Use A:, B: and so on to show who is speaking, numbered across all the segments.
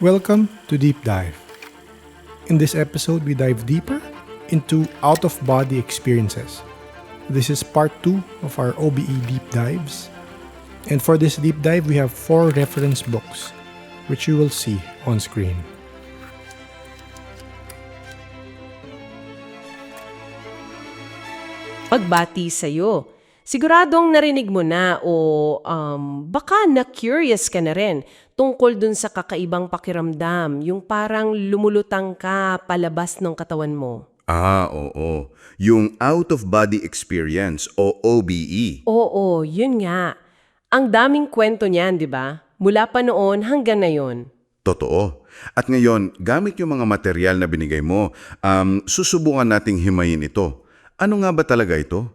A: Welcome to Deep Dive. In this episode, we dive deeper into out-of-body experiences. This is part 2 of our OBE Deep Dives. And for this deep dive, we have 4 reference books, which you will see on screen.
B: Pagbati sa'yo. Siguradong narinig mo na o baka na-curious ka na rin tungkol dun sa kakaibang pakiramdam, yung parang lumulutang ka palabas ng katawan mo.
C: Oo. Yung out-of-body experience o OBE.
B: Oo, yun nga. Ang daming kwento niyan, di ba? Mula pa noon hanggang ngayon.
C: Totoo. At ngayon, gamit yung mga material na binigay mo, susubukan nating himayin ito. Ano nga ba talaga ito?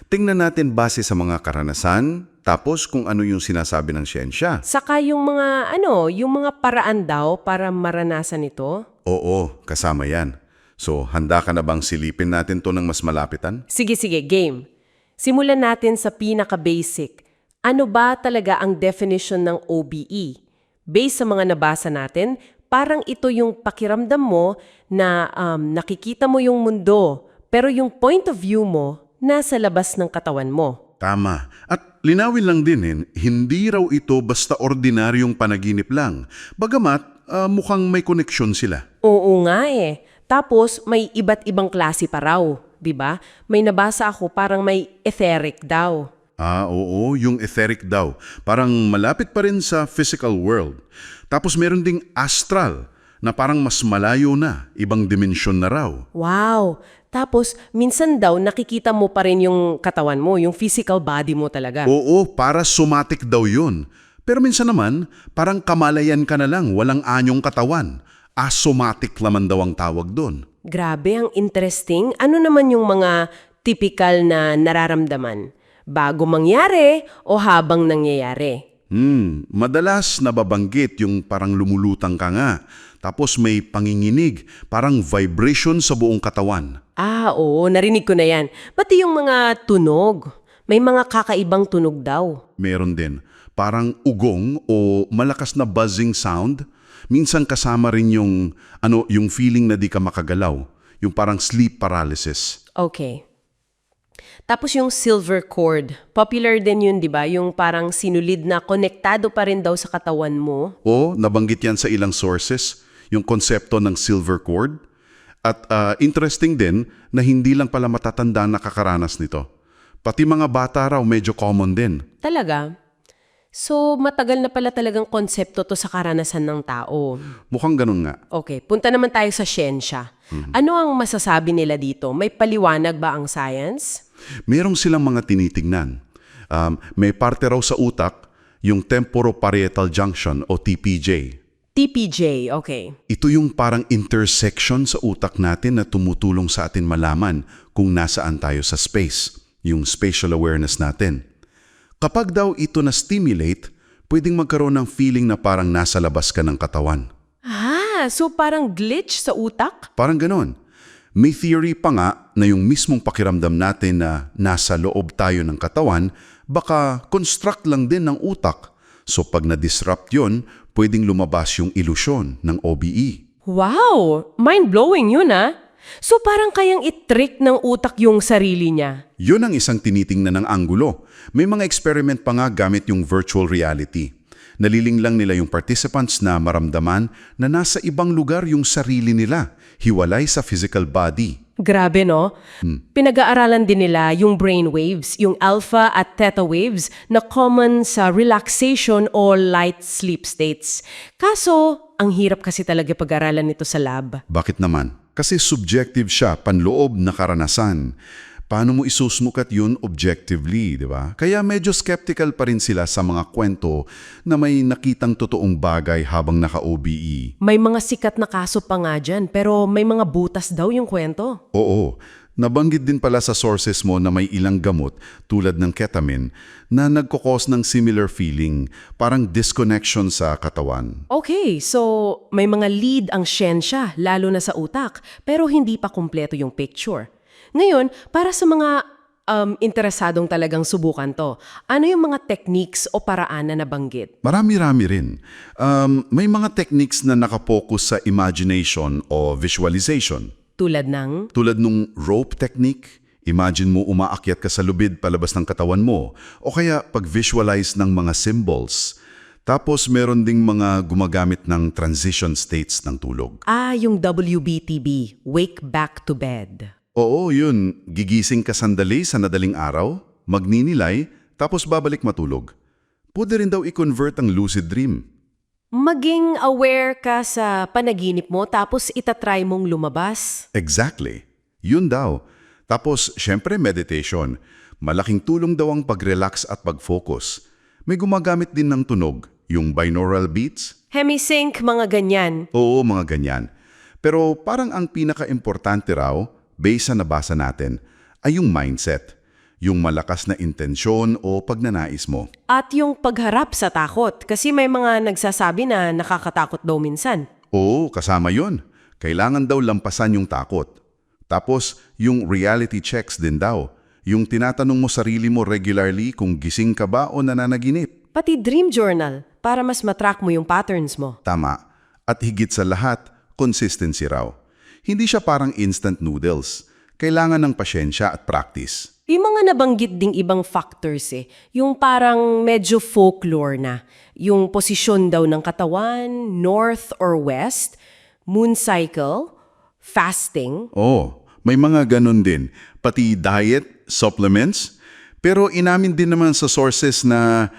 C: Tingnan natin base sa mga karanasan, tapos kung ano yung sinasabi ng siyensya.
B: Saka yung mga paraan daw para maranasan ito.
C: Oo, kasama yan. So, handa ka na bang silipin natin to ng mas malapitan?
B: Sige, game. Simulan natin sa pinaka-basic. Ano ba talaga ang definition ng OBE? Based sa mga nabasa natin, parang ito yung pakiramdam mo na nakikita mo yung mundo, pero yung point of view mo nasa labas ng katawan mo.
C: Tama. At linawin lang din, hindi raw ito basta ordinaryong panaginip lang. Bagamat, mukhang may koneksyon sila.
B: Oo nga eh. Tapos may iba't ibang klase pa raw, di ba? May nabasa ako parang may etheric daw.
C: Oo, yung etheric daw. Parang malapit pa rin sa physical world. Tapos meron ding astral, na parang mas malayo na, ibang dimensyon na raw.
B: Wow! Tapos minsan daw nakikita mo pa rin yung katawan mo, yung physical body mo talaga.
C: Oo, para somatic daw yun. Pero minsan naman, parang kamalayan ka na lang, walang anyong katawan. Asomatic naman daw ang tawag doon.
B: Grabe, ang interesting. Ano naman yung mga typical na nararamdaman? Bago mangyari o habang nangyayari?
C: Madalas nababanggit yung parang lumulutang ka nga. Tapos may panginginig, parang vibration sa buong katawan.
B: Oo, narinig ko na yan. Pati yung mga tunog. May mga kakaibang tunog daw.
C: Meron din, parang ugong o malakas na buzzing sound. Minsan kasama rin yung feeling na di ka makagalaw. Yung parang sleep paralysis.
B: Okay. Tapos yung silver cord. Popular din yun, di ba? Yung parang sinulid na konektado pa rin daw sa katawan mo.
C: O, nabanggit yan sa ilang sources, yung konsepto ng silver cord. At interesting din na hindi lang pala matatanda ang nakakaranas nito. Pati mga bata raw medyo common din.
B: Talaga? So, matagal na pala talagang konsepto to sa karanasan ng tao.
C: Mukhang ganun nga.
B: Okay, punta naman tayo sa siyensya. Ano ang masasabi nila dito? May paliwanag ba ang science?
C: Merong silang mga tinitingnan. May parte raw sa utak, yung temporoparietal junction o TPJ.
B: TPJ, okay.
C: Ito yung parang intersection sa utak natin na tumutulong sa atin malaman kung nasaan tayo sa space, yung spatial awareness natin. Kapag daw ito na-stimulate, pwedeng magkaroon ng feeling na parang nasa labas ka ng katawan.
B: So parang glitch sa utak?
C: Parang ganon. May theory pa nga na yung mismong pakiramdam natin na nasa loob tayo ng katawan, baka construct lang din ng utak. So pag na-disrupt yun, pwedeng lumabas yung ilusyon ng OBE.
B: Wow! Mind-blowing yun So parang kayang i-trick ng utak yung sarili niya.
C: Yun ang isang tinitingnan ng anggulo. May mga experiment pa nga gamit yung virtual reality. Nalilinglang nila yung participants na maramdaman na nasa ibang lugar yung sarili nila, hiwalay sa physical body.
B: Grabe, no? Pinag-aaralan din nila yung brain waves, yung alpha at theta waves na common sa relaxation o light sleep states. Kaso, ang hirap kasi talaga pag-aralan nito sa lab.
C: Bakit naman? Kasi subjective siya, panloob na karanasan. Paano mo isusmukat yun objectively, di ba? Kaya medyo skeptical pa rin sila sa mga kwento na may nakitang totoong bagay habang naka-OBE.
B: May mga sikat na kaso pa nga dyan, pero may mga butas daw yung kwento.
C: Oo. Nabanggit din pala sa sources mo na may ilang gamot, tulad ng ketamine, na nagkukos ng similar feeling, parang disconnection sa katawan.
B: Okay, so may mga lead ang siyensya, lalo na sa utak, pero hindi pa kumpleto yung picture. Ngayon, para sa mga Interesadong talagang subukan to. Ano yung mga techniques o paraan na nabanggit?
C: Marami-rami rin. May mga techniques na nakapokus sa imagination o visualization.
B: Tulad ng...
C: Tulad nung rope technique, imagine mo umaakyat ka sa lubid palabas ng katawan mo. O kaya pag-visualize ng mga symbols. Tapos meron ding mga gumagamit ng transition states ng tulog.
B: Yung WBTB, Wake Back to Bed.
C: Oo, yun. Gigising ka sandali sa nadaling araw, magninilay, tapos babalik matulog. Pwede rin daw i-convert ang lucid dream.
B: Maging aware ka sa panaginip mo tapos itatry mong lumabas.
C: Exactly. Yun daw. Tapos, syempre meditation. Malaking tulong daw ang pag-relax at pag-focus. May gumagamit din ng tunog, yung binaural beats.
B: Hemisync, mga ganyan.
C: Oo, mga ganyan. Pero parang ang pinaka-importante raw, based sa nabasa natin, ay yung mindset. Yung malakas na intensyon o pagnanais mo.
B: At yung pagharap sa takot. Kasi may mga nagsasabi na nakakatakot daw minsan.
C: Oo, kasama yun. Kailangan daw lampasan yung takot. Tapos, yung reality checks din daw. Yung tinatanong mo sarili mo regularly kung gising ka ba o nananaginip.
B: Pati dream journal para mas matrack mo yung patterns mo.
C: Tama. At higit sa lahat, consistency raw. Hindi siya parang instant noodles. Kailangan ng pasyensya at practice.
B: Yung mga nabanggit ding ibang factors yung parang medyo folklore na. Yung posisyon daw ng katawan, north or west, moon cycle, fasting.
C: Oo, may mga ganun din. Pati diet, supplements. Pero inamin din naman sa sources na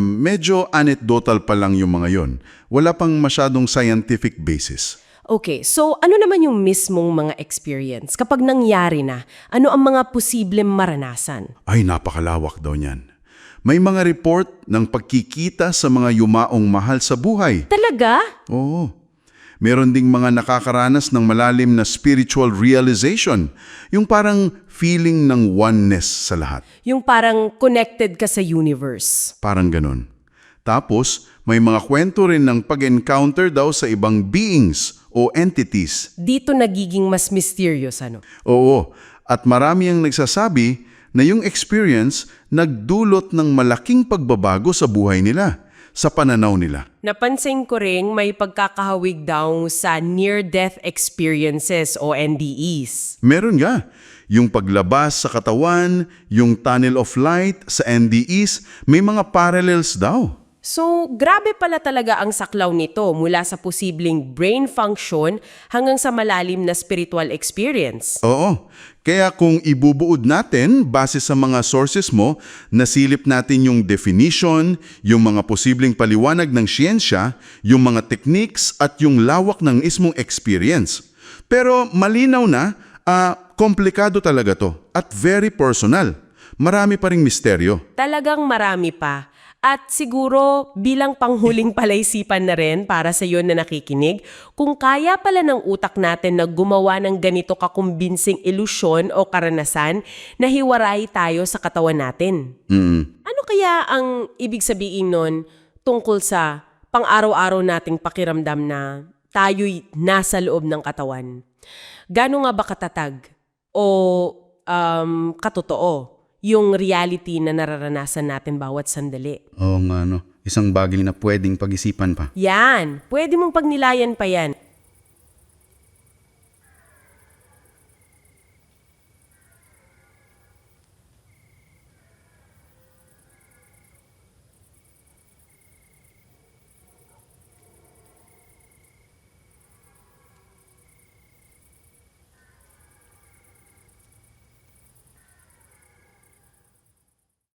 C: medyo anecdotal pa lang yung mga yon. Wala pang masyadong scientific basis.
B: Okay, so ano naman yung mismong mga experience? Kapag nangyari na, ano ang mga posibleng maranasan?
C: Ay, napakalawak daw niyan. May mga report ng pagkikita sa mga yumaong mahal sa buhay.
B: Talaga?
C: Oo. Meron ding mga nakakaranas ng malalim na spiritual realization. Yung parang feeling ng oneness sa lahat.
B: Yung parang connected ka sa universe.
C: Parang ganun. Tapos, may mga kwento rin ng pag-encounter daw sa ibang beings o entities.
B: Dito nagiging mas mysterious, ano?
C: Oo. At marami ang nagsasabi na yung experience nagdulot ng malaking pagbabago sa buhay nila, sa pananaw nila.
B: Napansin ko rin may pagkakahawig daw sa near-death experiences o NDEs.
C: Meron nga. Yung paglabas sa katawan, yung tunnel of light sa NDEs, may mga parallels daw.
B: So, grabe pala talaga ang saklaw nito mula sa posibleng brain function hanggang sa malalim na spiritual experience.
C: Oo. Kaya kung ibubuod natin base sa mga sources mo, nasilip natin yung definition, yung mga posibleng paliwanag ng siyensya, yung mga techniques at yung lawak ng mismong experience. Pero malinaw na, komplikado talaga to at very personal. Marami pa ring misteryo.
B: Talagang marami pa. At siguro bilang panghuling palaisipan na rin para sa iyo na nakikinig, kung kaya pala ng utak natin na gumawa ng ganito kakumbinsing ilusyon o karanasan na hiwaray tayo sa katawan natin. Ano kaya ang ibig sabihin nun tungkol sa pang-araw-araw nating pakiramdam na tayo'y nasa loob ng katawan? Gaano nga ba katatag o katotoo yung reality na nararanasan natin bawat sandali?
D: Oo nga, no. Isang bagay na pwedeng pag-isipan pa.
B: Yan. Pwede mong pagnilayan pa yan.